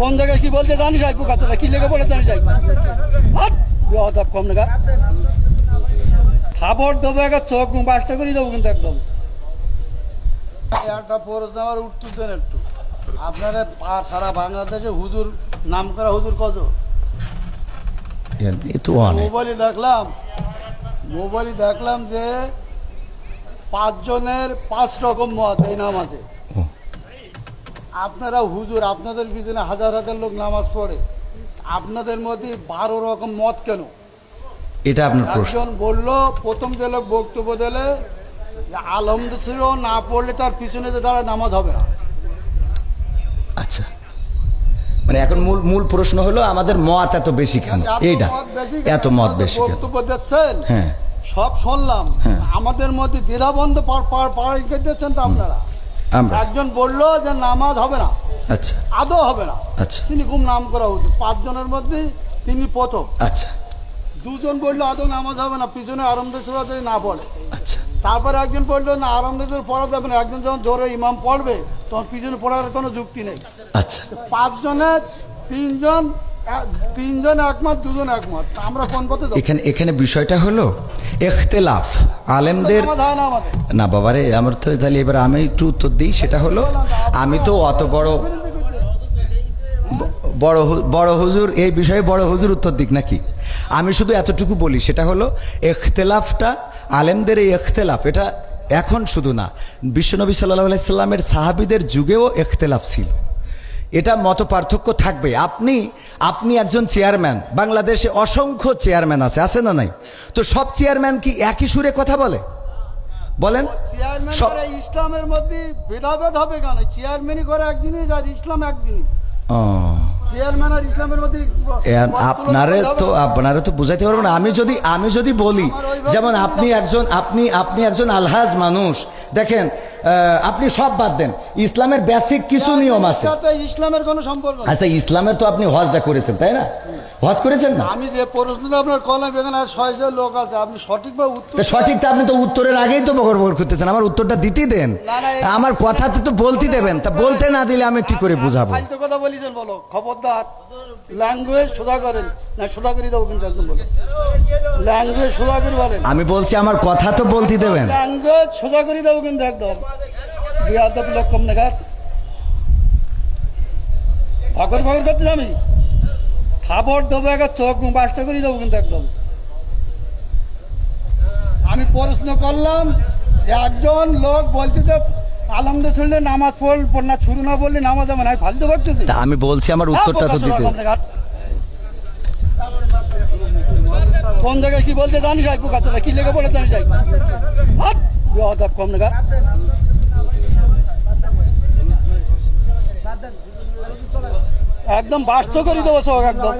কোন জায়গায় কি বলতে জানি যাই পোকাতলা কি লেগে পড়ে জানি যাই বেয়াদব কম না খাবার দেবো একটা চোখ বাসটা করে দেবো কিন্তু একদম একটা প্রশ্ন আমার উত্তর দেন একটু আপনারা সারা বাংলাদেশে হুজুর নাম করা হুজুর কত মোবাইলে দেখলাম যে 5 জনের 5 রকম মত এই নামাজে। আপনারা হুজুর আপনাদের পিছনে হাজার হাজার লোক নামাজ পড়ে, আপনাদের মধ্যে 12 রকম মত কেন? এটা আপনার প্রশ্ন। একজন বললো, প্রথম যে লোক বক্তব্য দিলে আলহামদুলিল্লাহ না পড়লে তার পিছনে যে দাঁড়ায় নামাজ হবে না। আচ্ছা, মানে এখন মূল প্রশ্ন হলো আমাদের মত এত বেশি কেন? এইটা এত মত বেশি কেন? বক্তব্য দিচ্ছেন, হ্যাঁ সব শুনলাম, আমাদের মধ্যে দ্বিধাবন্ধ পাড়াইতে দিচ্ছেন তো আপনারা। একজন বললো যে নামাজ হবে না, আচ্ছা আদৌ হবে না, আচ্ছা তিনি খুব নাম করা হতো 5 জনের মধ্যে তিনি প্রথম। আচ্ছা, 2 জন বললো আদৌ নামাজ হবে না, পিছনে আরম্ভ সুরা যদি না পড়ে। আচ্ছা, তারপরে একজন বললো না আরম্ভ পড়া যাবে না, একজন যখন জোরে ইমাম পড়বে তখন পিছনে পড়ার কোনো যুক্তি নেই। আচ্ছা, 5 জনে 3 জন একমত, 2 জন একমত, আমরা কোন পথে যাব? এখানে বিষয়টা হলো ইখতিলাফ আলেমদের না বাবারে। আমার তো তাহলে এবার আমি একটু উত্তর দিই। সেটা হলো, আমি তো অত বড় হুজুর এই বিষয়ে বড় হুজুর উত্তর দিক নাকি? আমি শুধু এতটুকু বলি, সেটা হলো ইখতিলাফটা আলেমদের এই ইখতিলাফ এটা এখন শুধু না, বিশ্বনবী সাল্লাল্লাহু আলাইহি সাল্লামের সাহাবীদের যুগেও ইখতিলাফ ছিল। এটা মত পার্থক্য থাকবে। আপনি একজন চেয়ারম্যান, বাংলাদেশে অসংখ্য চেয়ারম্যান আছে না নাই? তো সব চেয়ারম্যান কি একই সুরে কথা বলে? বলেন। ইসলামের মধ্যে ভেদাভেদ হবে কেন? চেয়ারম্যানই করে এক জিনিস আর ইসলাম এক জিনিস। চেয়ারম্যান আর ইসলামের মধ্যে আপনারা তো বুঝাইতে পারবেন না। আমি যদি বলি, যেমন আপনি একজন আলহাজ মানুষ, দেখেন আপনি সব বাদ দেন, ইসলামের বেসিক কিছু নিয়ম আছে। ইসলামের কোনো সম্পর্ক নেই। আচ্ছা, ইসলামের তো আপনি হজটা করেছেন, তাই না? হজ করেছেন না? আমি যে প্রশ্নটা আপনার কলাম, এখানে 6 জন লোক আছে, আপনি সঠিকভাবে উত্তর সঠিকটা আপনি তো উত্তরের আগেই তো বকর করতেছেন। আমার উত্তরটা দিতেই দেন, আমার কথা তো বলতে দেবেন। তা বলতে না দিলে আমি কি করে বুঝাবো? ফালতু কথা বলিছেন, বলো খবরদার। ল্যাঙ্গুয়েজ সোজা করেন না, সোজা করে দেবো কিন্তু একদম বলো। ল্যাঙ্গুয়েজ সোজা করে বলেন। আমি বলছি আমার কথা তো বলতে দেবেন। ল্যাঙ্গুয়েজ সোজা করে দেবো কিন্তু একদম। বিয়াদব লোক কম নাগাদ ভগর করতে আমি খাবার দেবো, একটা চোখ বাসটা করে দেবো কিন্তু একদম। আমি প্রশ্ন করলাম যে একজন লোক বলতে তো আলহামদুলিল্লাহ নামাজ পড় না, শুরু না বললে নামাজ হবে না, ফালতু ভাবতেছি। আমি বলছি আমার উত্তরটা তো দিতে। কোন জায়গায় কি বলতে জানি যাই পোকাতলা কি লেগে পড়ে জানি যাই বেয়াদব কম নাগাদ একদম বাস্ত করে দেবো সব একদম।